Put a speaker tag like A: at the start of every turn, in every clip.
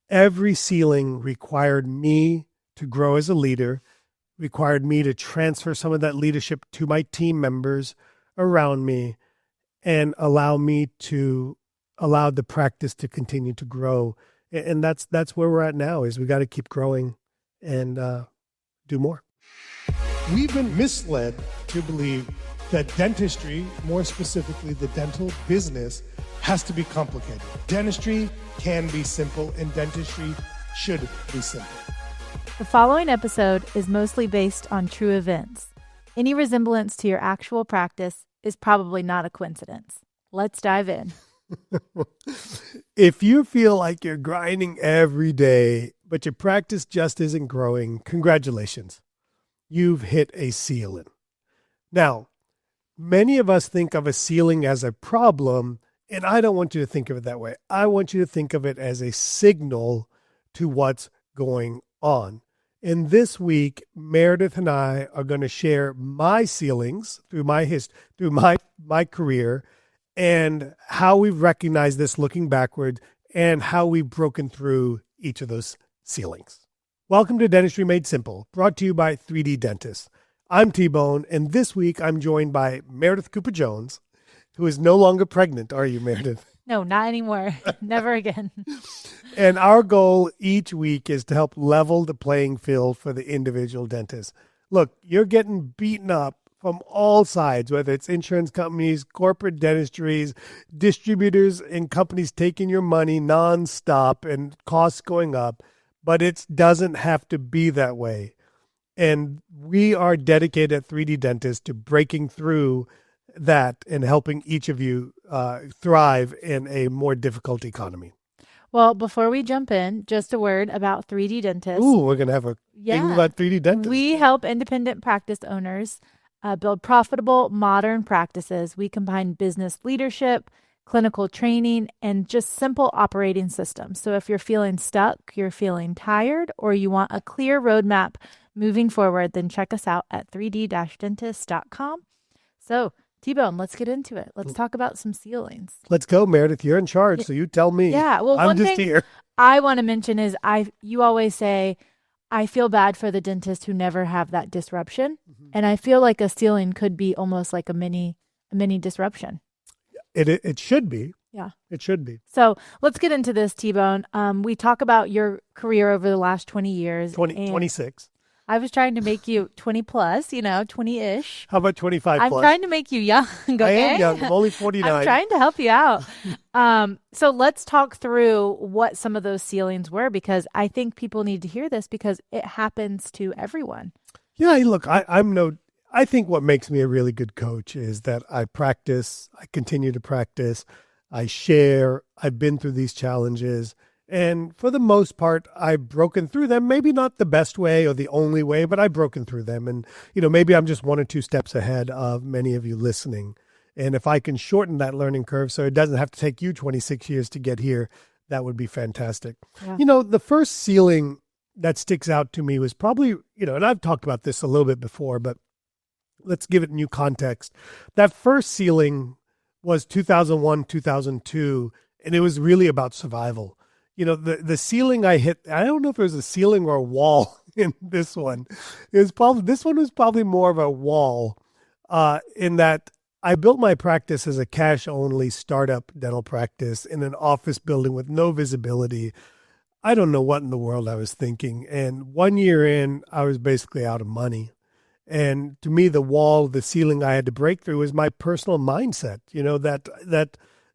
A: Every ceiling required me to grow as a leader, required me to transfer some of that leadership to my team members around me, and allow the practice to continue to grow. And that's where we're at now, is we got to keep growing and do more. We've been misled to believe that dentistry, more specifically the dental business, has to be complicated. Dentistry can be simple, and dentistry should be simple.
B: The following episode is mostly based on true events. Any resemblance to your actual practice is probably not a coincidence. Let's dive in.
A: If you feel like you're grinding every day, but your practice just isn't growing, congratulations. You've hit a ceiling. Now, many of us think of a ceiling as a problem, and I don't want you to think of it that way. I want you to think of it as a signal to what's going on. And this week, Meredith and I are going to share my ceilings through my career, and how we've recognized this looking backward, and how we've broken through each of those ceilings. Welcome to Dentistry Made Simple, brought to you by 3D Dentists. I'm T-Bone, and this week I'm joined by Meredith Cooper-Jones, who is no longer pregnant. Are you, Meredith?
B: No, not anymore. Never again.
A: And our goal each week is to help level the playing field for the individual dentist. Look, you're getting beaten up from all sides, whether it's insurance companies, corporate dentistries, distributors, and companies taking your money nonstop and costs going up. But it doesn't have to be that way. And we are dedicated at 3D Dentists to breaking through that and helping each of you thrive in a more difficult economy.
B: Well, before we jump in, just a word about 3D Dentists.
A: Ooh, we're going to have a thing about 3D Dentists.
B: We help independent practice owners build profitable, modern practices. We combine business leadership, clinical training, and just simple operating systems. So if you're feeling stuck, you're feeling tired, or you want a clear roadmap moving forward, then check us out at 3d-dentist.com. So, T-Bone, let's get into it. Let's talk about some ceilings.
A: Let's go, Meredith. You're in charge, so you tell me.
B: Yeah, well,
A: I'm
B: one
A: just
B: thing
A: here.
B: I want to mention is you always say, I feel bad for the dentists who never have that disruption. Mm-hmm. And I feel like a ceiling could be almost like a mini disruption.
A: It should be.
B: Yeah.
A: It should be.
B: So let's get into this, T-Bone. We talk about your career over the last 20 years.
A: 26.
B: I was trying to make you 20 plus, 20-ish.
A: How about 25
B: I'm
A: plus?
B: trying to make you young. Okay?
A: I am young. I'm only 49.
B: I'm trying to help you out. So let's talk through what some of those ceilings were, because I think people need to hear this because it happens to everyone.
A: Yeah, look, I think what makes me a really good coach is that I practice, I continue to practice, I share, I've been through these challenges, and for the most part, I've broken through them. Maybe not the best way or the only way, but I've broken through them. And, maybe I'm just one or two steps ahead of many of you listening. And if I can shorten that learning curve so it doesn't have to take you 26 years to get here, that would be fantastic. Yeah. The first ceiling that sticks out to me was probably, and I've talked about this a little bit before, but let's give it new context. That first ceiling was 2001, 2002, and it was really about survival. The ceiling I hit, I don't know if it was a ceiling or a wall in this one. This one was probably more of a wall in that I built my practice as a cash-only startup dental practice in an office building with no visibility. I don't know what in the world I was thinking. And 1 year in, I was basically out of money. And to me, the ceiling I had to break through was my personal mindset,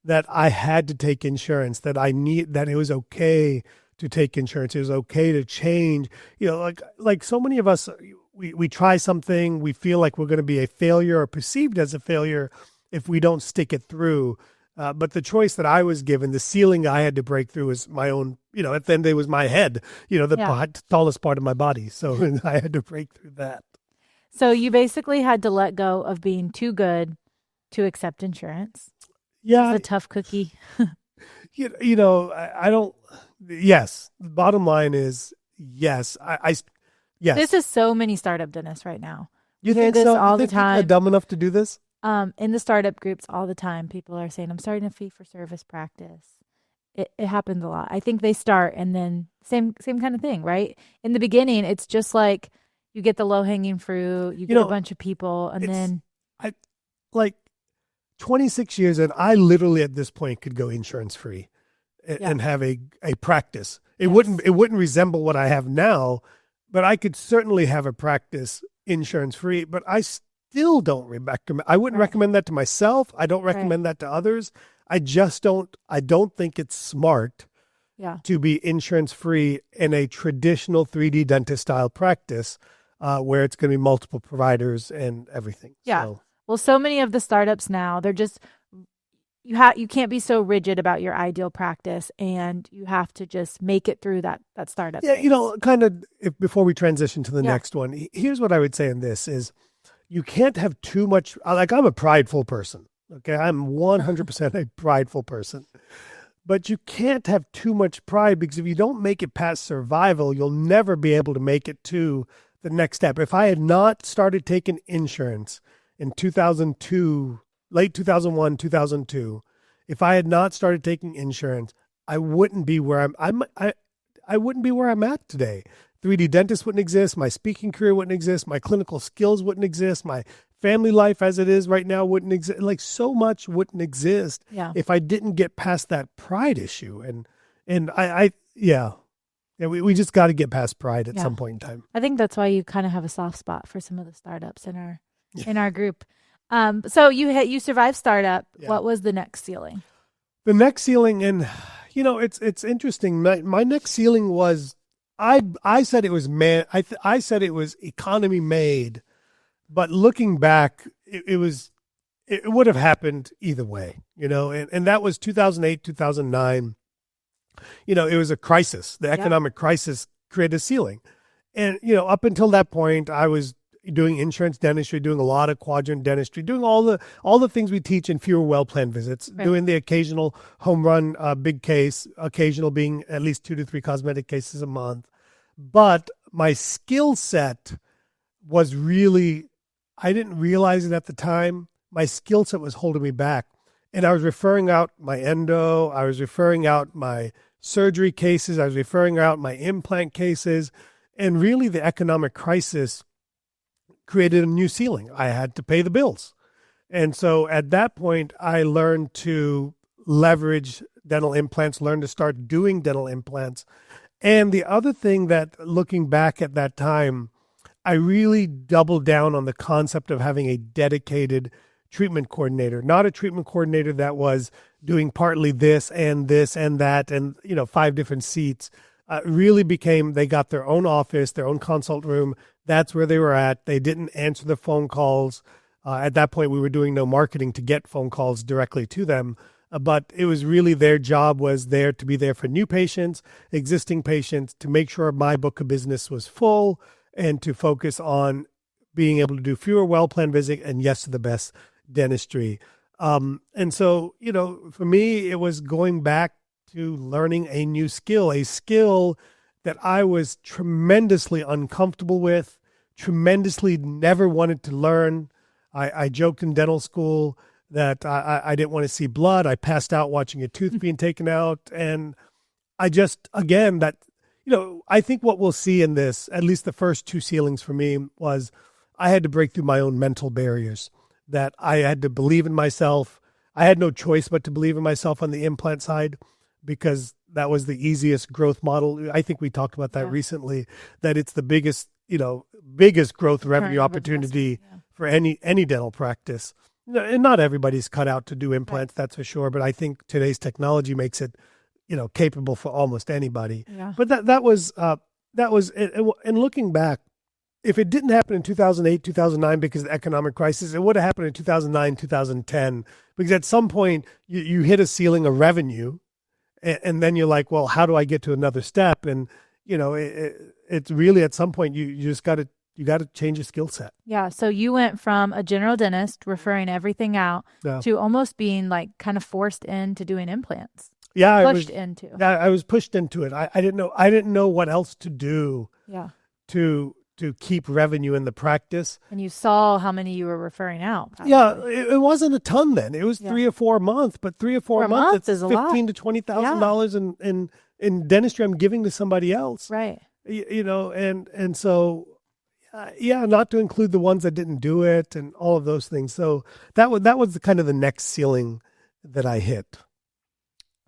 A: that I had to take insurance, that it was okay to take insurance. It was okay to change. Like so many of us, we try something, we feel like we're going to be a failure or perceived as a failure if we don't stick it through. But the choice that I was given, the ceiling I had to break through was my own, at the end it was my head, the tallest part of my body. So I had to break through that.
B: So you basically had to let go of being too good to accept insurance.
A: Yeah.
B: It's a tough cookie.
A: I don't, yes. The bottom line is yes. Yes.
B: This is so many startup dentists right now.
A: You
B: hear
A: think
B: this
A: so?
B: all
A: You
B: the
A: think people are
B: time.
A: dumb enough to do this?
B: In the startup groups all the time, people are saying, I'm starting a fee-for-service practice. it happens a lot. I think they start and then same kind of thing, right? In the beginning, it's just like you get the low hanging fruit, you
A: You
B: get a
A: know,
B: bunch of people, and
A: it's
B: then
A: I like 26 years and I literally at this point could go insurance free
B: yeah,
A: and have a practice.
B: yes,
A: It wouldn't resemble what I have now, but I could certainly have a practice insurance free, but I still don't recommend I wouldn't
B: right,
A: recommend that to myself. I don't
B: right,
A: recommend that to others. I don't think it's smart
B: yeah,
A: to be insurance free in a traditional 3D dentist style practice where it's going to be multiple providers and everything.
B: yeah.
A: So
B: Well, so many of the startups now, they're just you can't be so rigid about your ideal practice, and you have to just make it through that startup
A: yeah,
B: phase.
A: kind of before we transition to the
B: Yeah.
A: next one, here's what I would say in this is you can't have too much. Like I'm a prideful person. Okay. I'm 100% a prideful person, but you can't have too much pride because if you don't make it past survival, you'll never be able to make it to the next step. If I had not started taking insurance in 2002, late 2001, 2002, if I had not started taking insurance, I wouldn't be where I wouldn't be where I'm at today. 3D dentist wouldn't exist. My speaking career wouldn't exist. My clinical skills wouldn't exist. My family life as it is right now wouldn't exist. Like so much wouldn't exist
B: Yeah.
A: if I didn't get past that pride issue. And yeah, we just got to get past pride at
B: Yeah.
A: some point in time.
B: I think that's why you kind of have a soft spot for some of the startups in our
A: Yeah.
B: group. So you survived startup.
A: Yeah.
B: What was the next ceiling?
A: The next ceiling, and it's interesting. My next ceiling was I said it was I said it was economy made, but looking back, it would have happened either way, and that was 2008, 2009. It was a crisis. The
B: Yeah.
A: economic crisis created a ceiling. And, up until that point, I was doing insurance dentistry, doing a lot of quadrant dentistry, doing all the things we teach in fewer well planned visits,
B: Right.
A: doing the occasional home run big case, occasional being at least 2 to 3 cosmetic cases a month. But my skill set was really, I didn't realize it at the time. My skill set was holding me back. And I was referring out my endo, I was referring out my surgery cases, I was referring out my implant cases. And really, the economic crisis created a new ceiling. I had to pay the bills. And so at that point, I learned to leverage dental implants, learned to start doing dental implants. And the other thing that looking back at that time, I really doubled down on the concept of having a dedicated treatment coordinator, not a treatment coordinator that was doing partly this and that and 5 different seats. Really became they got their own office, their own consult room. That's where they were at. They didn't answer the phone calls. At that point, we were doing no marketing to get phone calls directly to them. But it was really their job was there to be there for new patients, existing patients, to make sure my book of business was full and to focus on being able to do fewer well-planned visits and yes to the best dentistry. And so, for me, it was going back to learning a new skill, a skill that I was tremendously uncomfortable with, tremendously never wanted to learn. I joked in dental school that I didn't want to see blood. I passed out watching a tooth being taken out. And I just, again, I think what we'll see in this, at least the first 2 ceilings for me, was I had to break through my own mental barriers, that I had to believe in myself. I had no choice but to believe in myself on the implant side because that was the easiest growth model. I think we talked about that recently, that it's the biggest growth revenue opportunity for any dental practice. And not everybody's cut out to do implants, that's for sure. But I think today's technology makes it, capable for almost anybody.
B: Yeah.
A: But that was, and looking back, if it didn't happen in 2008, 2009 because of the economic crisis, it would have happened in 2009, 2010, because at some point you hit a ceiling of revenue and then you're like, well, how do I get to another step? And, it's really at some point you just got to change your skill set.
B: Yeah. So you went from a general dentist referring everything out to almost being like kind of forced into doing implants.
A: Yeah. I
B: was
A: was pushed into it. I didn't know what else to do.
B: Yeah.
A: To to keep revenue in the practice.
B: And you saw how many you were referring out. Probably.
A: Yeah, it wasn't a ton then. It was 3 or 4 a month, but 3 or 4 a month, it's
B: is a lot.
A: $15,000 to $20,000 in dentistry I'm giving to somebody else.
B: Right.
A: You know, and so, not to include the ones that didn't do it and all of those things. So that was the kind of the next ceiling that I hit.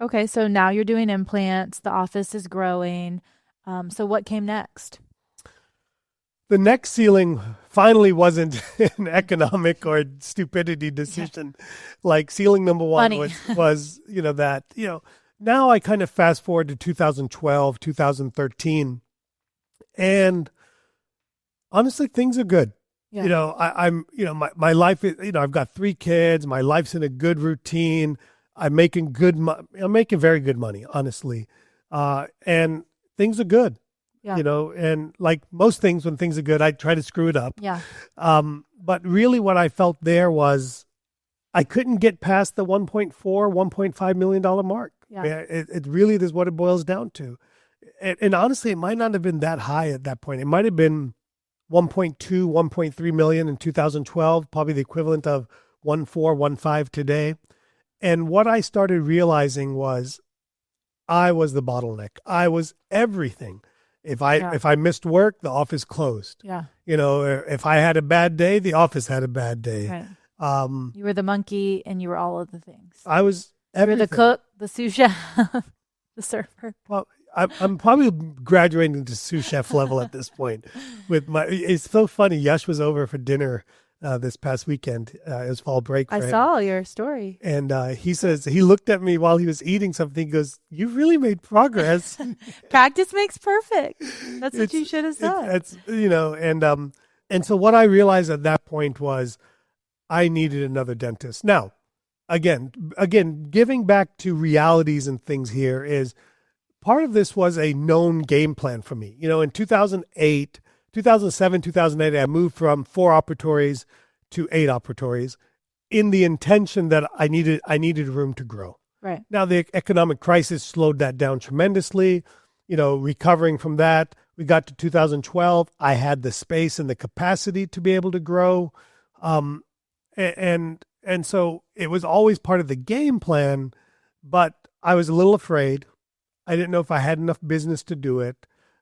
B: Okay, so now you're doing implants. The office is growing. So what came next?
A: The next ceiling finally wasn't an economic or stupidity decision. Like ceiling number one was, now I kind of fast forward to 2012, 2013. And honestly, things are good. Yeah. I'm my life is, I've got 3 kids. My life's in a good routine. I'm making I'm making very good money, honestly. And things are good. Yeah. And like most things, when things are good, I try to screw it up.
B: Yeah.
A: But really what I felt there was I couldn't get past the $1.5 million mark. Yeah. It really is what it boils down to. And honestly, it might not have been that high at that point. It might have been 1.2, 1.3 million in 2012, probably the equivalent of 1.4, 1.5 today. And what I started realizing was I was the bottleneck. I was everything. If I missed work, the office closed. Yeah. If I had a bad day, the office had a bad day. Right.
B: You were the monkey and you were all of the things.
A: I was everything.
B: You were the cook, the sous chef, the server.
A: Well, I'm probably graduating to sous chef level at this point. It's so funny. Yash was over for dinner this past weekend. It was fall break for him.
B: I saw your story.
A: And he says, he looked at me while he was eating something. He goes, "You really made progress."
B: Practice makes perfect. That's what you should have said.
A: And so what I realized at that point was I needed another dentist. Now, again, giving back to realities and things here is part of this was a known game plan for me. In 2007, 2008, I moved from 4 operatories to 8 operatories in the intention that I needed room to grow.
B: Right.
A: Now, the economic crisis slowed that down tremendously. Recovering from that, we got to 2012. I had the space and the capacity to be able to grow. And so it was always part of the game plan, but I was a little afraid. I didn't know if I had enough business to do it.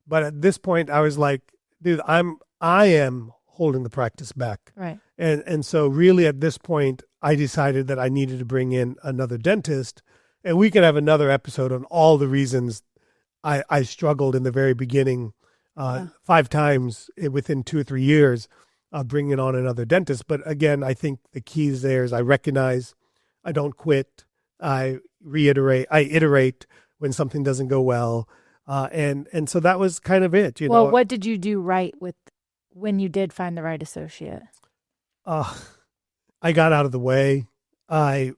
A: But at this point, I was like, dude, I am holding the practice back.
B: Right.
A: And so really at this point, I decided that I needed to bring in another dentist. And we can have another episode on all the reasons I struggled in the very beginning 5 times within 2 or 3 years of bringing on another dentist. But again, I think the keys there is I recognize, I don't quit, I iterate when something doesn't go well. And so that was kind of it.
B: Well, what did you do right when you did find the right associate?
A: I got out of the way. I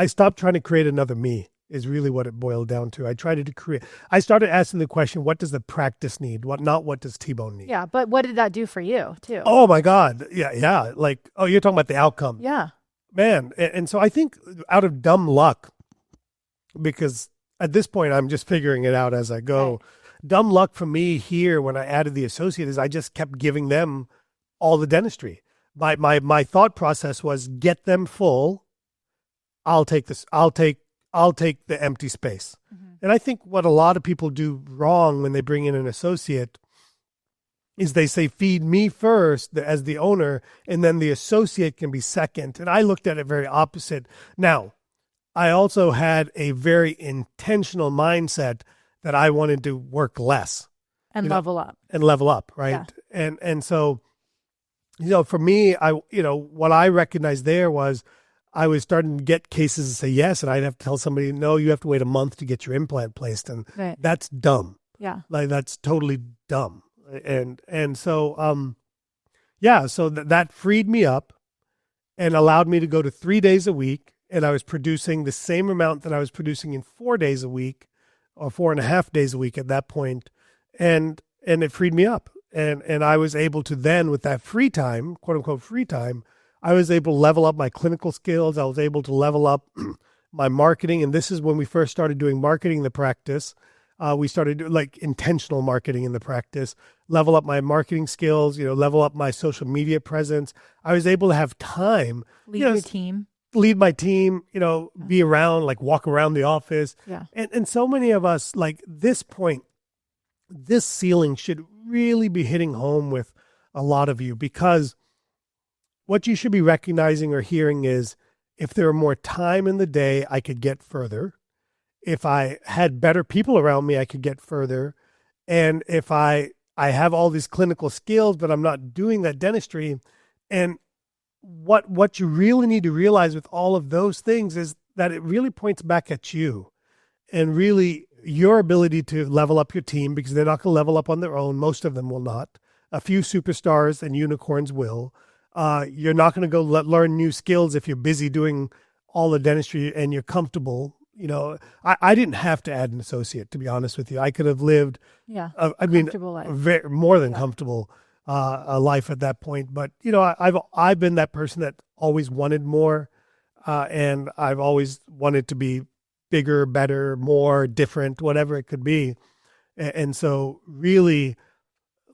A: stopped trying to create another me is really what it boiled down to. I started asking the question, what does the practice need? Not what does T-Bone need?
B: Yeah, but what did that do for you too?
A: Oh my God. Yeah. Like, you're talking about the outcome.
B: Yeah.
A: Man. And so I think out of dumb luck, because at this point I'm just figuring it out as I go. Right. Dumb luck for me here when I added the associate is I just kept giving them all the dentistry. My thought process was get them full. I'll take this. I'll take the empty space. Mm-hmm. And I think what a lot of people do wrong when they bring in an associate is they say, feed me first as the owner, and then the associate can be second. And I looked at it very opposite. Now, I also had a very intentional mindset that I wanted to work less.
B: And level up.
A: And level up, right? Yeah. And so, for me, what I recognized there was I was starting to get cases to say yes, and I'd have to tell somebody, no, you have to wait a month to get your implant placed. And that's dumb.
B: Yeah.
A: Like, that's totally dumb. And so, so that freed me up and allowed me to go to 3 days a week. And I was producing the same amount that I was producing in 4 days a week or 4.5 days a week at that point. And it freed me up. And I was able to then, with that free time, quote unquote free time, I was able to level up my clinical skills. I was able to level up my marketing. And this is when we first started doing marketing in the practice. We started like intentional marketing in the practice, level up my marketing skills, level up my social media presence. I was able to have time,
B: Lead your team.
A: lead my team, be around, like walk around the office.
B: Yeah.
A: And so many of us, like this point, this ceiling should really be hitting home with a lot of you, because what you should be recognizing or hearing is, if there were more time in the day, I could get further. If I had better people around me, I could get further. And if I have all these clinical skills, but I'm not doing that dentistry. And what you really need to realize with all of those things is that it really points back at you, and really your ability to level up your team, because they're not going to level up on their own. Most of them will not. A few superstars and unicorns will. You're not going to go learn new skills if you're busy doing all the dentistry and you're comfortable. I didn't have to add an associate, to be honest with you. I could have lived, life. More than comfortable a life at that point. But I've been that person that always wanted more, and I've always wanted to be bigger, better, more, different, whatever it could be. And so, really,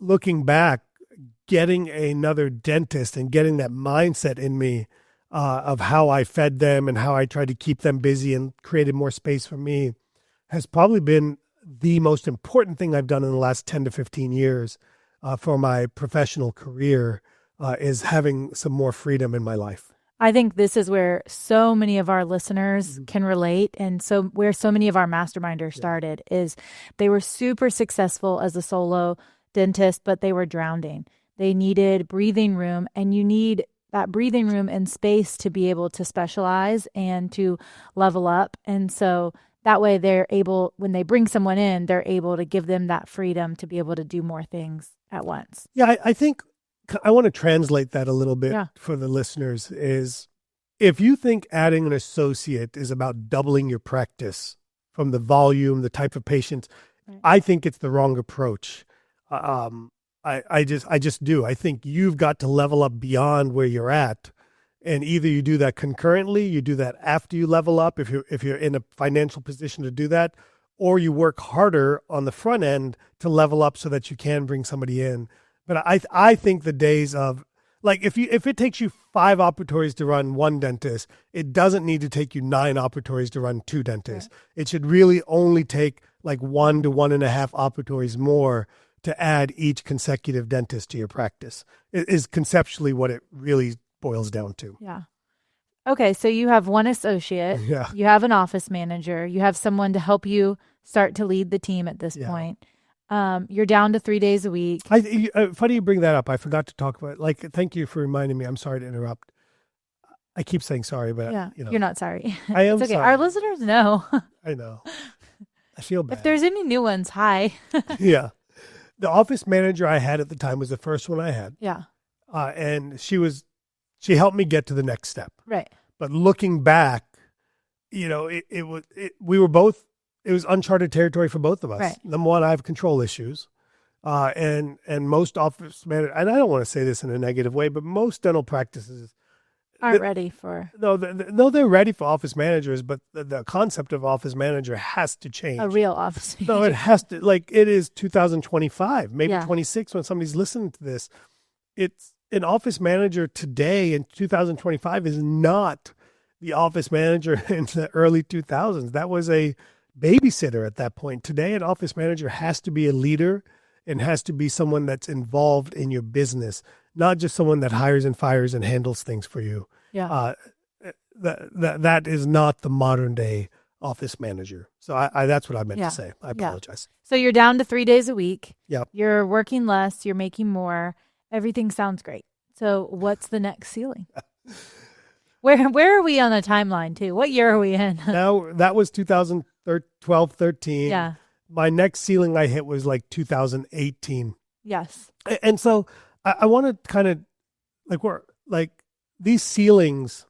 A: looking back, getting another dentist and getting that mindset in me of how I fed them and how I tried to keep them busy and created more space for me has probably been the most important thing I've done in the last 10 to 15 years for my professional career, is having some more freedom in my life.
B: I think this is where so many of our listeners can relate, and so where so many of our masterminders started is they were super successful as a solo dentist, but they were drowning. They needed breathing room, and you need that breathing room and space to be able to specialize and to level up. And so that way they're able, when they bring someone in, they're able to give them that freedom to be able to do more things at once.
A: Yeah, I think I want to translate that a little bit for the listeners. Is if you think adding an associate is about doubling your practice from the volume, the type of patients, I think it's the wrong approach. I just do. I think you've got to level up beyond where you're at, and either you do that concurrently, you do that after you level up, if you're in a financial position to do that, or you work harder on the front end to level up so that you can bring somebody in. But I think the days of, like, if it takes you 5 operatories to run one dentist, it doesn't need to take you 9 operatories to run 2 dentists. Right. It should really only take like 1 to 1.5 operatories more to add each consecutive dentist to your practice. It is conceptually what it really boils down to.
B: Yeah. Okay, so you have one associate. Yeah. You have an office manager. You have someone to help you start to lead the team at this point. You're down to 3 days a week.
A: Funny you bring that up. I forgot to talk about it. Like, thank you for reminding me. I'm sorry to interrupt. I keep saying sorry, but
B: you're not sorry.
A: I am
B: it's okay.
A: sorry.
B: Our listeners know.
A: I know. I feel bad.
B: If there's any new ones, hi.
A: Yeah. The office manager I had at the time was the first one I had.
B: Yeah.
A: And she helped me get to the next step.
B: Right.
A: But looking back, it was uncharted territory for both of us.
B: Right.
A: Number one, I have control issues. And most office managers, and I don't want to say this in a negative way, but most dental practices
B: aren't ready for.
A: No, they're ready for office managers, but the concept of office manager has to change.
B: A real office manager.
A: No, it has to. Like, it is 2025, maybe 26 when somebody's listening to this. It's an office manager today in 2025 is not the office manager in the early 2000s. That was a babysitter at that point. Today, an office manager has to be a leader and has to be someone that's involved in your business, not just someone that hires and fires and handles things for you.
B: Yeah.
A: That is not the modern day office manager. So I that's what I meant to say. I apologize.
B: So you're down to 3 days a week.
A: Yep.
B: You're working less. You're making more. Everything sounds great. So what's the next ceiling? Where are we on the timeline too? What year are we in?
A: Now, that was 2012, 13.
B: Yeah.
A: My next ceiling I hit was like 2018.
B: Yes.
A: And so I want to kind of these ceilings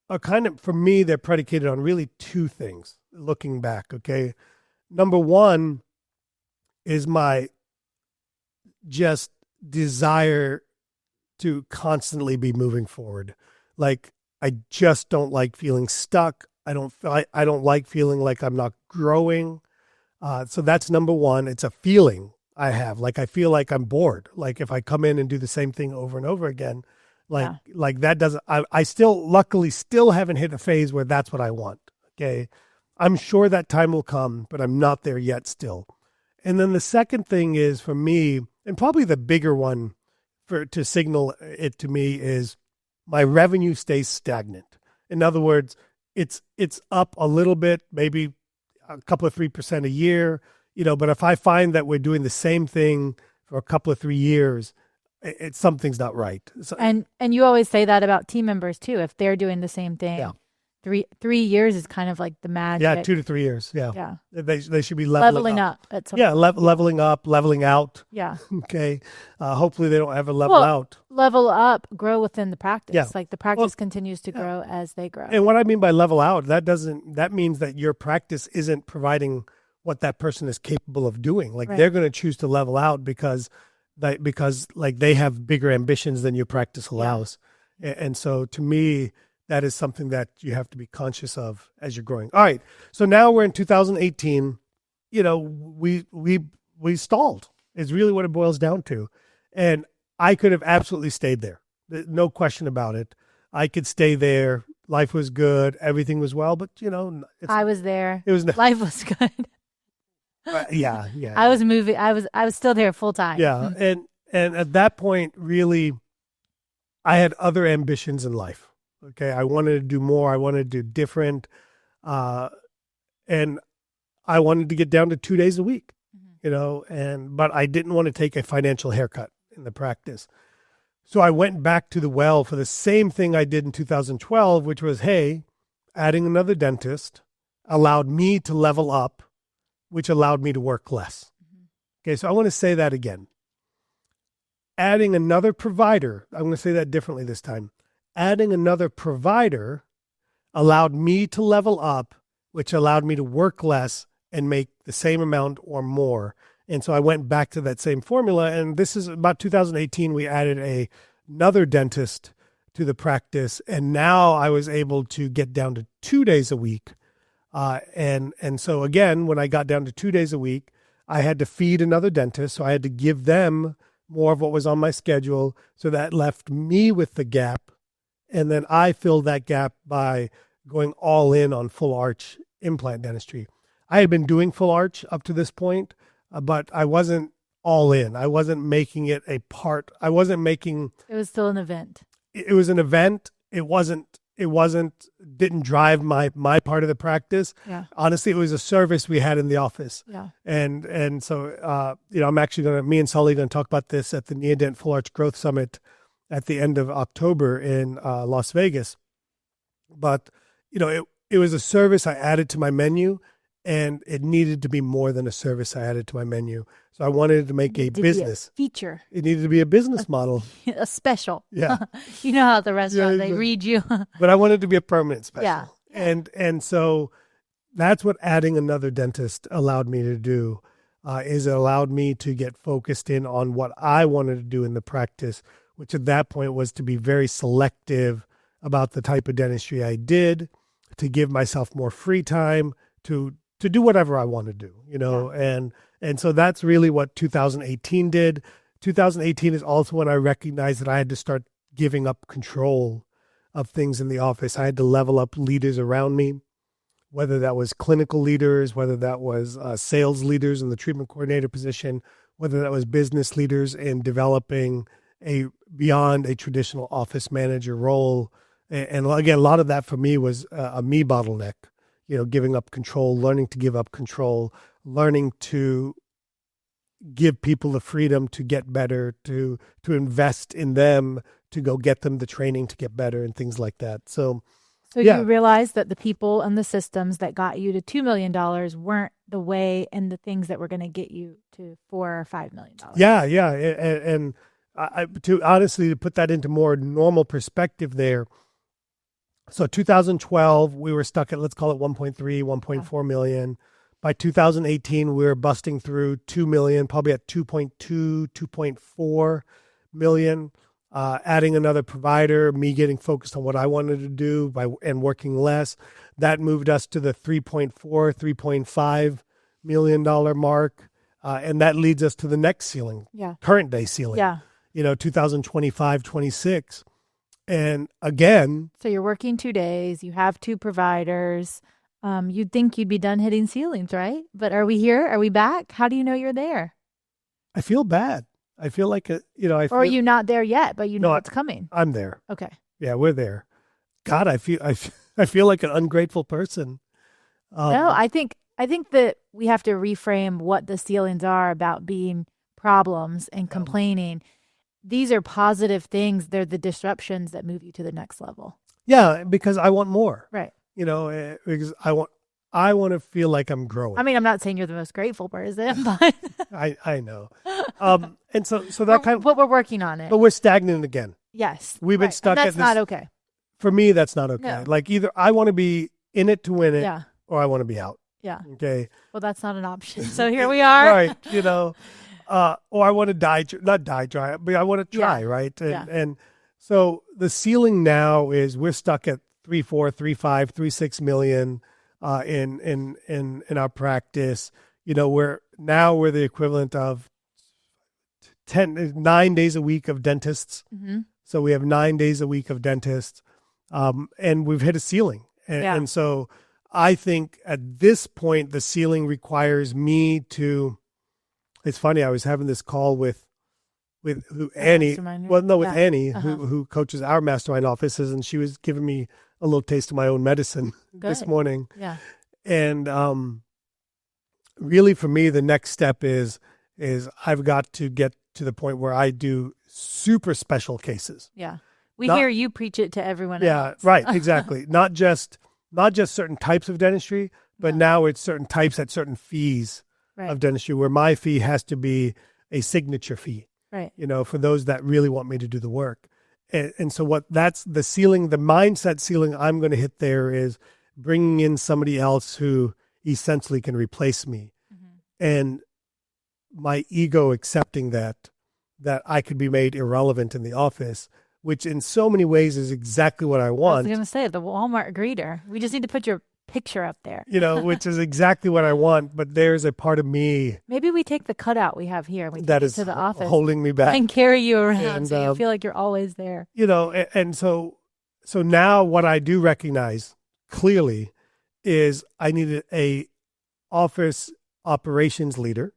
A: are kind of, for me, they're predicated on really 2 things looking back. Okay. Number one is my just desire to constantly be moving forward. Like, I just don't like feeling stuck. I don't like feeling like I'm not growing. So that's number one. It's a feeling I have. Like I feel like I'm bored. Like if I come in and do the same thing over and over again, like that doesn't. I still luckily still haven't hit a phase where that's what I want. Okay, I'm sure that time will come, but I'm not there yet still. And then the second thing is for me, and probably the bigger one for to signal it to me is my revenue stays stagnant. In other words, it's up a little bit, maybe a couple of 3% a year, but if I find that we're doing the same thing for a couple of 3 years, something's not right. So,
B: And you always say that about team members too. If they're doing the same thing,
A: yeah,
B: 3 years is kind of like the magic.
A: yeah, 2 to 3 years. Yeah.
B: Yeah.
A: They should be
B: Leveling up at some
A: Yeah.
B: point.
A: Leveling up, leveling out.
B: Yeah.
A: Okay. Hopefully they don't ever level
B: Well,
A: out.
B: level up, grow within the practice.
A: Yeah.
B: Like the practice continues to grow as they grow.
A: And what I mean by level out, that means that your practice isn't providing what that person is capable of doing. Like they're going to choose to level out because like they have bigger ambitions than your practice allows. Yeah. And so to me, that is something that you have to be conscious of as you're growing. All right. So now we're in 2018. We stalled is really what it boils down to. And I could have absolutely stayed there. No question about it. I could stay there. Life was good. Everything was well, but
B: I was there.
A: It was
B: life was good.
A: Yeah.
B: I was moving. I was still there full time.
A: Yeah. And at that point, really, I had other ambitions in life. Okay. I wanted to do more. I wanted to do different. And I wanted to get down to 2 days a week, but I didn't want to take a financial haircut in the practice. So I went back to the well for the same thing I did in 2012, which was, hey, adding another dentist allowed me to level up, which allowed me to work less. Okay, so I want to say that again. Adding another provider, I'm going to say that differently this time. Adding another provider allowed me to level up, which allowed me to work less and make the same amount or more. And so I went back to that same formula. And this is about 2018, we added another dentist to the practice. And now I was able to get down to 2 days a week. And so again, when I got down to 2 days a week, I had to feed another dentist. So I had to give them more of what was on my schedule. So that left me with the gap. And then I filled that gap by going all in on full arch implant dentistry. I had been doing full arch up to this point, but I wasn't all in. I wasn't making it a part. It was
B: still an event.
A: It was an event. Didn't drive my part of the practice.
B: Yeah.
A: Honestly, it was a service we had in the office.
B: Yeah.
A: And so, I'm actually me and Sully going to talk about this at the Neodent Full Arch Growth Summit at the end of October in Las Vegas. But, it was a service I added to my menu, and it needed to be more than a service I added to my menu. So I wanted to make a business
B: feature.
A: It needed to be a business model.
B: A special.
A: Yeah.
B: You know how at the restaurant they read you.
A: But I wanted to be a permanent special.
B: Yeah.
A: And so that's what adding another dentist allowed me to do, is it allowed me to get focused in on what I wanted to do in the practice, which at that point was to be very selective about the type of dentistry I did, to give myself more free time to do whatever I want to do, Yeah. And so that's really what 2018 did. 2018 is also when I recognized that I had to start giving up control of things in the office. I had to level up leaders around me, whether that was clinical leaders, whether that was sales leaders in the treatment coordinator position, whether that was business leaders in developing beyond a traditional office manager role. And again, a lot of that for me was a me bottleneck, giving up control, learning to give up control, learning to give people the freedom to get better, to invest in them, to go get them the training to get better and things like that. So yeah.
B: You realized that the people and the systems that got you to $2 million weren't the way and the things that were going to get you to $4 or $5 million.
A: Yeah. And to put that into more normal perspective there. So 2012, we were stuck at, let's call it 1.3, 1.4 million. By 2018, we were busting through 2 million, probably at 2.2, 2.4 million. Adding another provider, me getting focused on what I wanted to do and working less, that moved us to the 3.4, 3.5 million mark. And that leads us to the next ceiling,
B: Yeah.
A: current day ceiling,
B: Yeah.
A: 2025, 26. And again,
B: So you're working 2 days, you have 2 providers. You'd think you'd be done hitting ceilings, right? But are we here? Are we back? How do you know you're there?
A: I feel bad. I feel like, I feel,
B: Or are you not there yet, but you know
A: No,
B: it's coming?
A: I'm there.
B: Okay.
A: Yeah, we're there. God, I feel like an ungrateful person.
B: No, I think that we have to reframe what the ceilings are about being problems and complaining. These are positive things. They're the disruptions that move you to the next level.
A: Yeah, because I want more.
B: Right.
A: Because I want to feel like I'm growing.
B: I mean, I'm not saying you're the most grateful person, but
A: I know. And so that kind of,
B: but we're working on it.
A: but we're stagnant again.
B: Yes.
A: We've been
B: right.
A: stuck
B: And
A: at
B: that's
A: this.
B: not okay.
A: For me, that's not okay.
B: No.
A: Like either I want to be in it to win it,
B: Yeah.
A: or I want to be out.
B: Yeah.
A: Okay.
B: Well, that's not an option. So here we are.
A: Right. Or I want to not die dry, but I want to try.
B: Yeah.
A: Right.
B: Yeah.
A: And so the ceiling now is we're stuck at 3.4, 3.5, 3.6 million in our practice. We're the equivalent of 9 days a week of dentists.
B: Mm-hmm.
A: So we have 9 days a week of dentists, and we've hit a ceiling. And so I think at this point, the ceiling requires me to. It's funny. I was having this call with Annie. Well, no, with Annie, who coaches our mastermind offices, and she was giving me a little taste of my own medicine this morning.
B: Yeah.
A: And really, for me, the next step is I've got to get to the point where I do super special cases.
B: Yeah. We hear you preach it to everyone else.
A: Yeah, right, exactly. Not just certain types of dentistry, but now it's certain types at certain fees of dentistry, where my fee has to be a signature fee.
B: Right.
A: For those that really want me to do the work. And so that's the ceiling, the mindset ceiling I'm going to hit there is bringing in somebody else who essentially can replace me. Mm-hmm. And my ego accepting that I could be made irrelevant in the office, which in so many ways is exactly what I want.
B: I was going to say, the Walmart greeter. We just need to put your picture up there.
A: Which is exactly what I want. But there's a part of me.
B: Maybe we take the cutout we have here and we
A: that
B: take
A: is
B: it to the office.
A: Holding me back.
B: And carry you around
A: and,
B: so you feel like you're always there.
A: And so now what I do recognize clearly is I needed a office operations leader,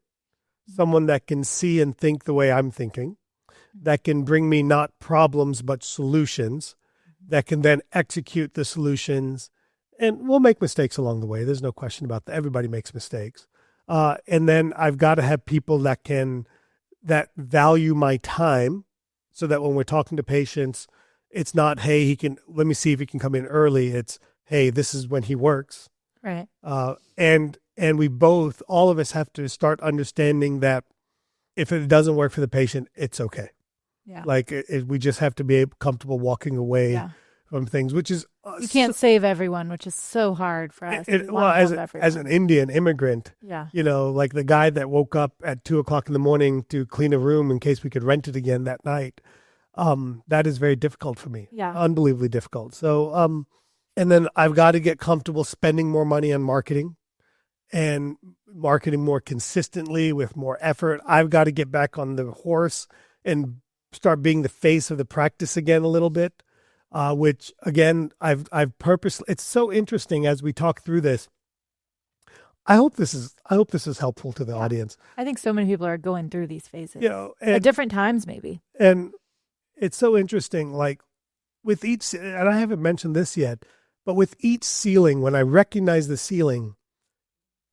A: someone that can see and think the way I'm thinking, that can bring me not problems but solutions, that can then execute the solutions. And we'll make mistakes along the way. There's no question about that. Everybody makes mistakes. And then I've got to have people that value my time, so that when we're talking to patients, it's not, hey, let me see if he can come in early. It's, hey, this is when he works.
B: Right.
A: And we all of us have to start understanding that if it doesn't work for the patient, it's okay.
B: Yeah.
A: Like we just have to be comfortable walking away from things, which is
B: you can't save everyone, which is so hard for us.
A: As an Indian immigrant, like the guy that woke up at 2:00 in the morning to clean a room in case we could rent it again that night. That is very difficult for me.
B: Yeah,
A: unbelievably difficult. So, and then I've got to get comfortable spending more money on marketing, and marketing more consistently with more effort. I've got to get back on the horse and start being the face of the practice again a little bit. Which again, I've purposely. It's so interesting as we talk through this. I hope this is helpful to the audience.
B: I think so many people are going through these phases,
A: at
B: different times maybe.
A: And it's so interesting. Like with each, and I haven't mentioned this yet, but with each ceiling, when I recognize the ceiling,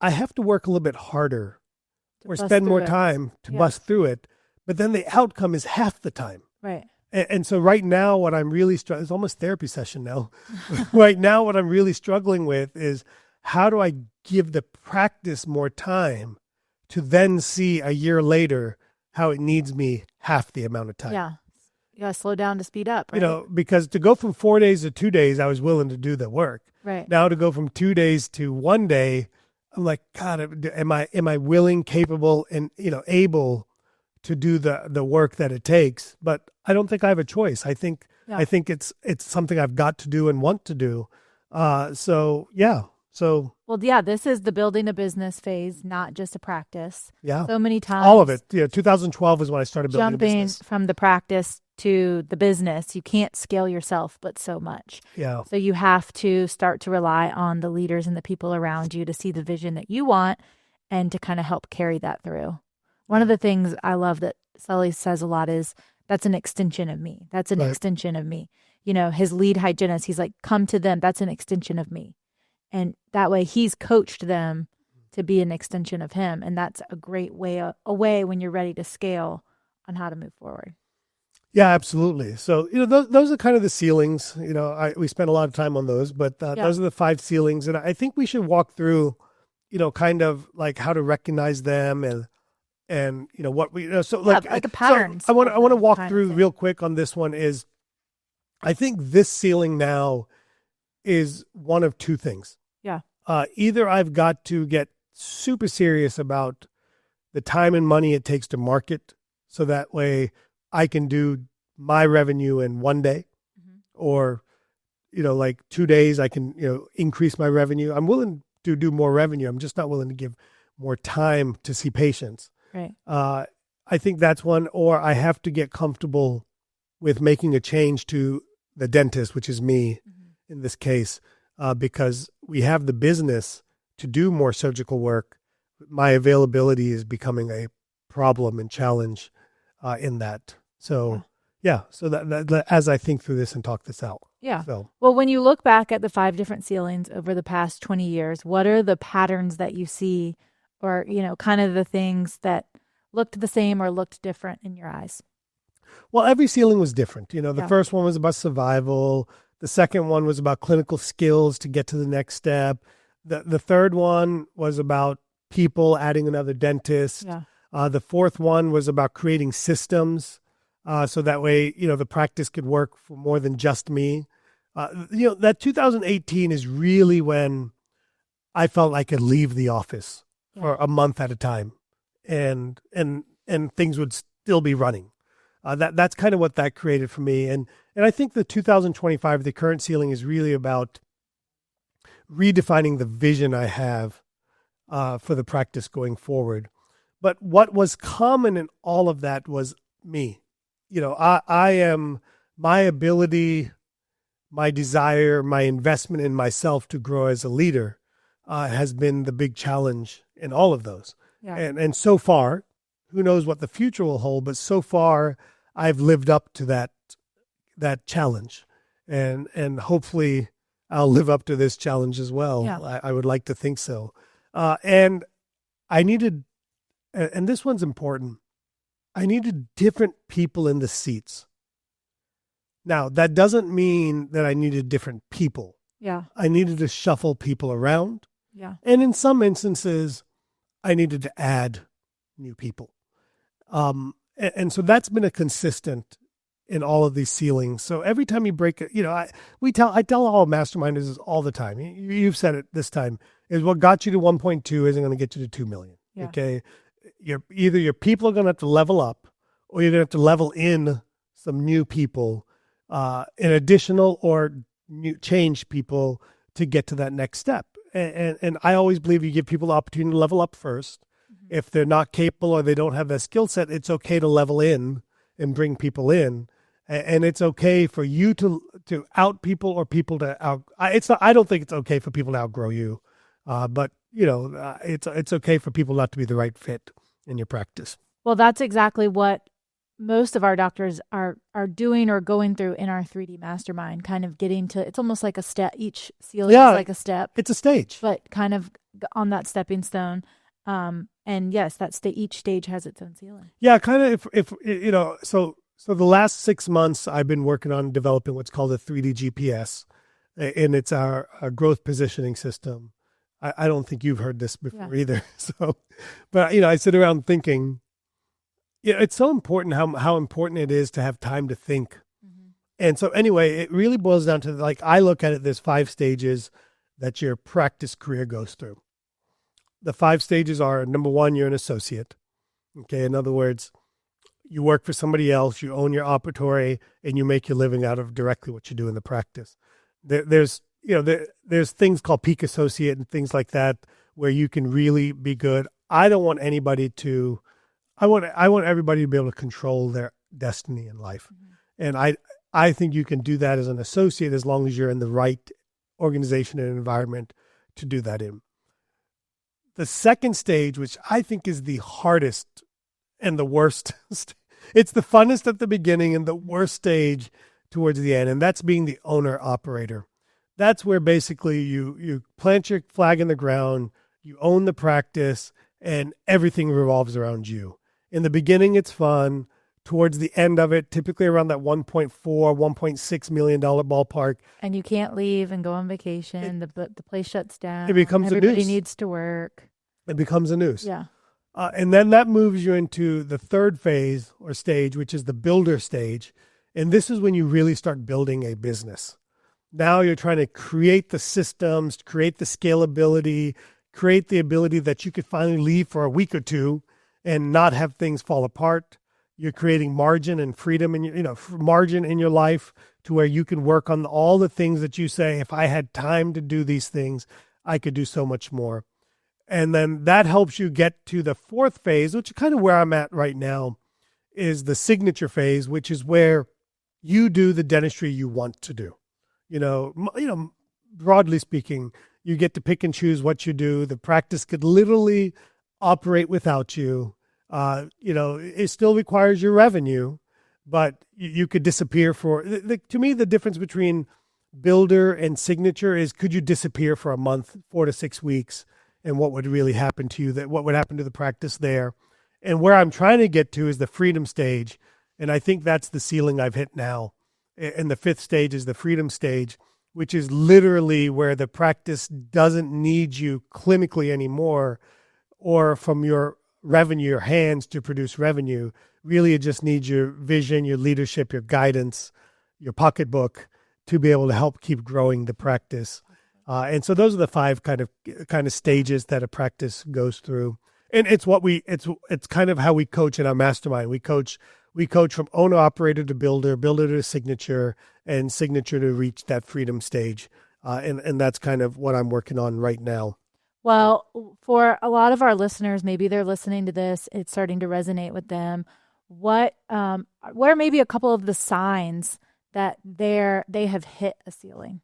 A: I have to work a little bit harder or spend more time to bust through it. But then the outcome is half the time.
B: Right.
A: And so right now, what I'm really struggling, it's almost therapy session now. Right now, what I'm really struggling with is how do I give the practice more time to then see a year later how it needs me half the amount of time.
B: Yeah. You got to slow down to speed up, right?
A: Because to go from 4 days to 2 days, I was willing to do the work.
B: Right.
A: Now to go from 2 days to 1 day, I'm like, God, am I willing, capable, and able to do the work that it takes? But I don't think I have a choice. I think it's something I've got to do and want to do. So yeah, So
B: Well, yeah, this is the building a business phase, not just a practice.
A: yeah,
B: So many times,
A: all of it. Yeah, 2012 is when I started building a
B: jumping
A: business.
B: from the practice to the business, you can't scale yourself but so much.
A: Yeah,
B: So you have to start to rely on the leaders and the people around you to see the vision that you want and to kind of help carry that through. One of the things I love that Sully says a lot is that's an extension of me. That's an
A: right.
B: extension of me. You know, his lead hygienist, he's like, come to them. That's an extension of me. And that way he's coached them to be an extension of him. And that's a great way, a way when you're ready to scale on how to move forward.
A: Yeah, absolutely. So, those are kind of the ceilings. We spent a lot of time on those, but those are the 5 ceilings. And I think we should walk through, kind of like how to recognize them and what we, so like
B: the patterns.
A: So I want to walk through real quick on this one is, I think this ceiling now is one of 2 things.
B: Yeah.
A: Either I've got to get super serious about the time and money it takes to market, so that way I can do my revenue in 1 day, or, like 2 days, I can, increase my revenue. I'm willing to do more revenue. I'm just not willing to give more time to see patients.
B: Right.
A: I think that's one, or I have to get comfortable with making a change to the dentist, which is me in this case, because we have the business to do more surgical work. My availability is becoming a problem and challenge in that. So, so that as I think through this and talk this out.
B: Yeah.
A: So,
B: well, when you look back at the 5 different ceilings over the past 20 years, what are the patterns that you see, or, kind of the things that looked the same or looked different in your eyes?
A: Well, every ceiling was different. The first one was about survival. The second one was about clinical skills to get to the next step. The third one was about people, adding another dentist.
B: Yeah.
A: The fourth one was about creating systems, so that way, the practice could work for more than just me. That 2018 is really when I felt I could leave the office for a month at a time, and things would still be running. That's kind of what that created for me. And I think the 2025, the current ceiling, is really about redefining the vision I have for the practice going forward. But what was common in all of that was me. I am, my ability, my desire, my investment in myself to grow as a leader has been the big challenge in all of those. Yeah. And so far, who knows what the future will hold, but so far I've lived up to that challenge. And hopefully I'll live up to this challenge as well. Yeah. I would like to think so. And I needed, and this one's important, I needed different people in the seats. Now, that doesn't mean that I needed different people.
B: Yeah.
A: I needed to shuffle people around.
B: Yeah.
A: And in some instances, I needed to add new people. And so that's been a consistent in all of these ceilings. So every time you break it, I tell all masterminders all the time. You've said it this time, is what got you to 1.2 isn't going to get you to 2 million. Yeah. Okay. Either your people are going to have to level up, or you're going to have to level in some new people, an additional or new change people to get to that next step. And I always believe you give people the opportunity to level up first. Mm-hmm. If they're not capable or they don't have that skill set, it's okay to level in and bring people in. And it's okay for you to out people or people to out. I don't think it's okay for people to outgrow you, but it's okay for people not to be the right fit in your practice.
B: Well, that's exactly what most of our doctors are doing or going through in our 3D mastermind, kind of getting to, it's almost like a step. Each ceiling is like a step.
A: It's a stage.
B: But kind of on that stepping stone. And yes, each stage has its own ceiling.
A: Yeah, kind of if so the last 6 months I've been working on developing what's called a 3D GPS, and it's our growth positioning system. I don't think you've heard this before either. So, but I sit around thinking, it's so important how important it is to have time to think. Mm-hmm. And so anyway, it really boils down to, I look at it, there's 5 stages that your practice career goes through. The 5 stages are, number 1, you're an associate. Okay. In other words, you work for somebody else, you own your operatory, and you make your living out of directly what you do in the practice. There's there's things called peak associate and things like that where you can really be good. I don't want anybody to, I want everybody to be able to control their destiny in life. And I think you can do that as an associate as long as you're in the right organization and environment to do that in. The second stage, which I think is the hardest and the worst, it's the funnest at the beginning and the worst stage towards the end, and that's being the owner-operator. That's where basically you plant your flag in the ground, you own the practice, and everything revolves around you. In the beginning, it's fun. Towards the end of it, typically around that $1.4, $1.6 million ballpark.
B: And you can't leave and go on vacation. The place shuts down.
A: It becomes a noose.
B: Everybody needs to work.
A: It becomes a noose.
B: Yeah.
A: And then that moves you into the third phase or stage, which is the builder stage. And this is when you really start building a business. Now you're trying to create the systems, create the scalability, create the ability that you could finally leave for a week or two and not have things fall apart. You're creating margin and freedom and margin in your life to where you can work on all the things that you say, if I had time to do these things, I could do so much more. And then that helps you get to the fourth phase, which is kind of where I'm at right now, is the signature phase, which is where you do the dentistry you want to do. Broadly speaking, you get to pick and choose what you do. The practice could literally operate without you. It still requires your revenue, but you could disappear for, to me, the difference between builder and signature is, could you disappear for a month, 4 to 6 weeks, and what would really happen to you, what would happen to the practice there? And where I'm trying to get to is the freedom stage. And I think that's the ceiling I've hit now. And the fifth stage is the freedom stage, which is literally where the practice doesn't need you clinically anymore or from your revenue, your hands to produce revenue. Really, it just needs your vision, your leadership, your guidance, your pocketbook to be able to help keep growing the practice. And so those are the 5 kind of stages that a practice goes through. And it's kind of how we coach in our mastermind. We coach from owner operator to builder to signature, and signature to reach that freedom stage. And that's kind of what I'm working on right now.
B: Well, for a lot of our listeners, maybe they're listening to this, it's starting to resonate with them. What are maybe a couple of the signs that they have hit a ceiling?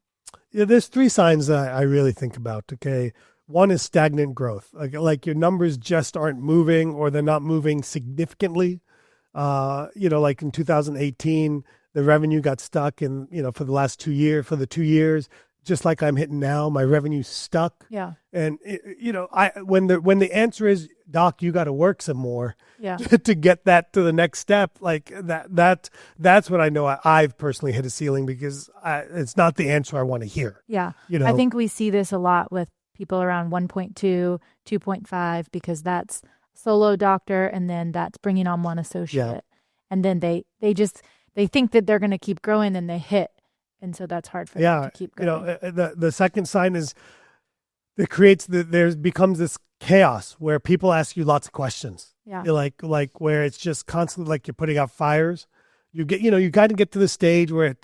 A: Yeah, there's 3 signs that I really think about. Okay, one is stagnant growth, like your numbers just aren't moving, or they're not moving significantly. Like in 2018, the revenue got stuck, and for the 2 years. Just like I'm hitting now, my revenue's stuck.
B: Yeah.
A: And when the answer is, Doc, you got to work some more.
B: Yeah.
A: To get that to the next step, like that's when I know I've personally hit a ceiling, because it's not the answer I want to hear.
B: Yeah. I think we see this a lot with people around 1.2, 2.5, because that's solo doctor, and then that's bringing on one associate. Yeah. And then they think that they're going to keep growing, and they hit. And so that's hard for them to keep going.
A: The second sign is there becomes this chaos where people ask you lots of questions.
B: Yeah.
A: You're like where it's just constantly like you're putting out fires. You got to get to the stage where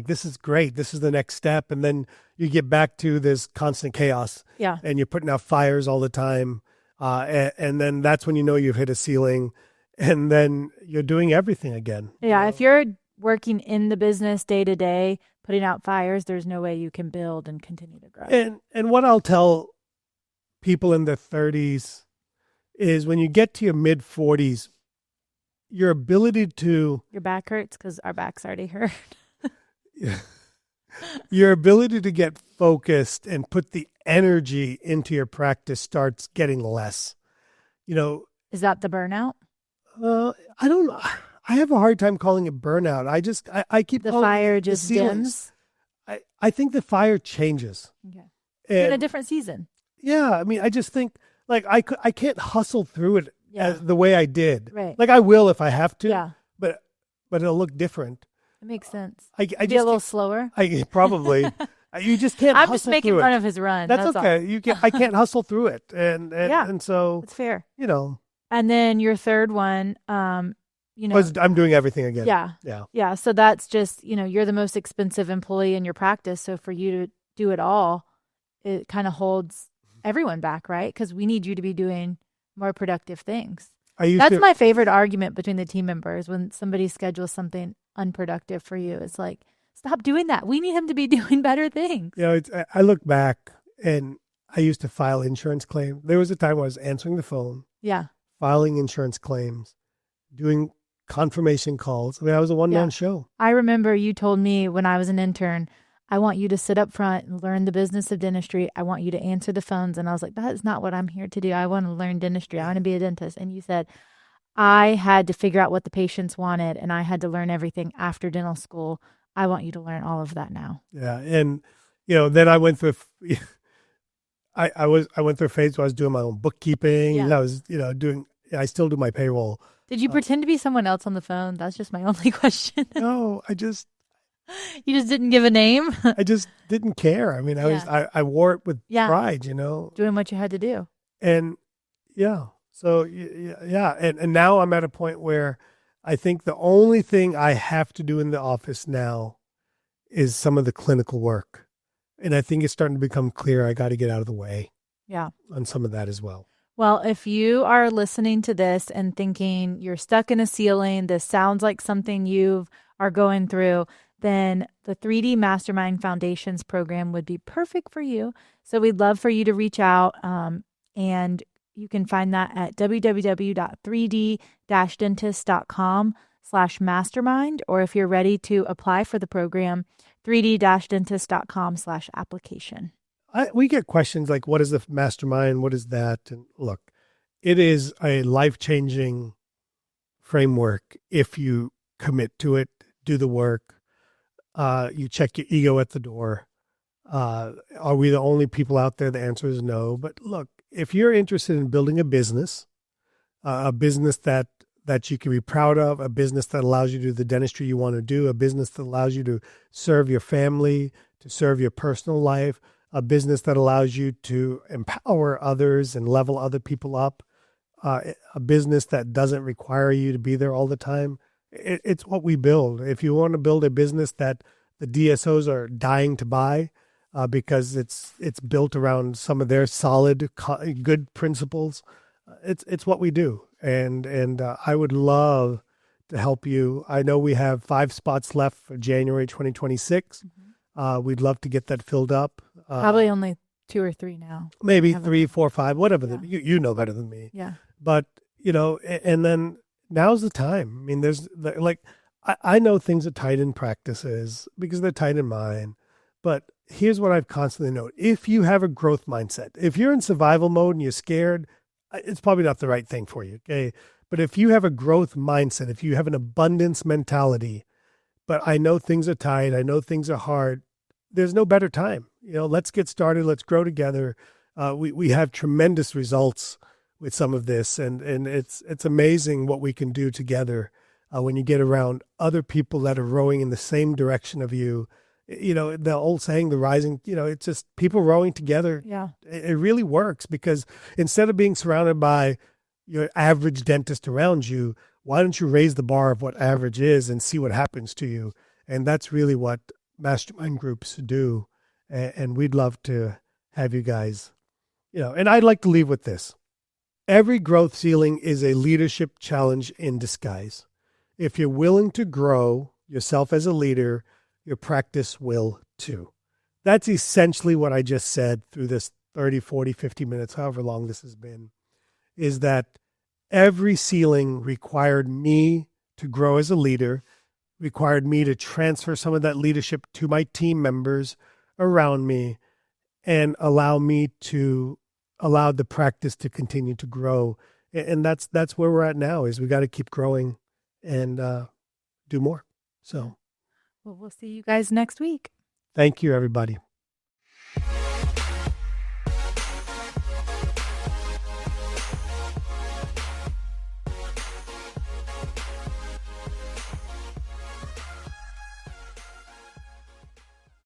A: this is great. This is the next step. And then you get back to this constant chaos.
B: Yeah.
A: And you're putting out fires all the time. And then that's when you've hit a ceiling, and then you're doing everything again.
B: Yeah. If you're working in the business day to day, putting out fires, there's no way you can build and continue to grow.
A: And what I'll tell people in their 30s is, when you get to your mid 40s, your ability to...
B: Your back hurts because our back's already hurt.
A: Your ability to get focused and put the energy into your practice starts getting less.
B: Is that the burnout?
A: I don't know. I have a hard time calling it burnout. I keep
B: the fire just dims.
A: I think the fire changes.
B: Okay. You're in a different season.
A: Yeah, I mean, I just think I can't hustle through it as the way I did.
B: Right.
A: Like I will if I have to.
B: Yeah.
A: But it'll look different.
B: It makes sense.
A: I
B: just be a little slower.
A: Probably. You just can't.
B: I'm just making fun of his run.
A: That's okay.
B: All.
A: I can't hustle through it, and so
B: it's fair.
A: And
B: then your third one,
A: I'm doing everything again.
B: Yeah. So that's just, you're the most expensive employee in your practice. So for you do it all, it kind of holds everyone back, right? Because we need you to be doing more productive things.
A: I used
B: That's
A: to,
B: my favorite argument between the team members when somebody schedules something unproductive for you. It's like, stop doing that. We need him to be doing better things.
A: I look back and I used to file insurance claims. There was a time where I was answering the phone,
B: Yeah.
A: filing insurance claims, doing confirmation calls. I mean, I was a one-man show.
B: I remember you told me when I was an intern, I want you to sit up front and learn the business of dentistry. I want you to answer the phones. And I was like, that is not what I'm here to do. I want to learn dentistry. I want to be a dentist. And you said, I had to figure out what the patients wanted and I had to learn everything after dental school. I want you to learn all of that now.
A: Yeah. And, then I went through, I went through a phase where I was doing my own bookkeeping.
B: Yeah.
A: I was, I still do my payroll.
B: Did you pretend to be someone else on the phone? That's just my only question.
A: No,
B: You just didn't give a name?
A: I just didn't care. I mean, I wore it with pride,
B: Doing what you had to do.
A: And yeah, so yeah. And now I'm at a point where I think the only thing I have to do in the office now is some of the clinical work. And I think it's starting to become clear I got to get out of the way.
B: Yeah.
A: On some of that as well.
B: Well, if you are listening to this and thinking you're stuck in a ceiling, this sounds like something you are going through, then the 3D Mastermind Foundations program would be perfect for you. So we'd love for you to reach out, and you can find that at www.3d-dentist.com/mastermind, or if you're ready to apply for the program, 3d-dentist.com/application.
A: We get questions like, what is the mastermind? What is that? And look, it is a life-changing framework if you commit to it, do the work. You check your ego at the door. Are we the only people out there? The answer is no. But look, if you're interested in building a business that you can be proud of, a business that allows you to do the dentistry you want to do, a business that allows you to serve your family, to serve your personal life, a business that allows you to empower others and level other people up, a business that doesn't require you to be there all the time. It's what we build. If you want to build a business that the DSOs are dying to buy because it's built around some of their solid, good principles, it's what we do. And I would love to help you. I know we have 5 spots left for January 2026. We'd love to get that filled up.
B: Probably only 2 or 3 now.
A: Maybe 3, 4, 5, whatever. Yeah. You know better than me.
B: Yeah.
A: But, and then now's the time. I mean, I know things are tight in practices because they're tight in mine. But here's what I've constantly known. If you have a growth mindset, if you're in survival mode and you're scared, it's probably not the right thing for you. Okay. But if you have a growth mindset, if you have an abundance mentality, but I know things are tight, I know things are hard, there's no better time. Let's get started. Let's grow together. We have tremendous results with some of this, and it's amazing what we can do together when you get around other people that are rowing in the same direction of you. The old saying, the rising, it's just people rowing together.
B: Yeah.
A: It really works because instead of being surrounded by your average dentist around you, why don't you raise the bar of what average is and see what happens to you? And that's really what mastermind groups do. And we'd love to have you guys, and I'd like to leave with this. Every growth ceiling is a leadership challenge in disguise. If you're willing to grow yourself as a leader, your practice will too. That's essentially what I just said through this 30, 40, 50 minutes, however long this has been, is that every ceiling required me to grow as a leader, required me to transfer some of that leadership to my team members around me, and allow the practice to continue to grow. And that's where we're at now, is we got to keep growing and do more. So,
B: well, we'll see you guys next week.
A: Thank you, everybody.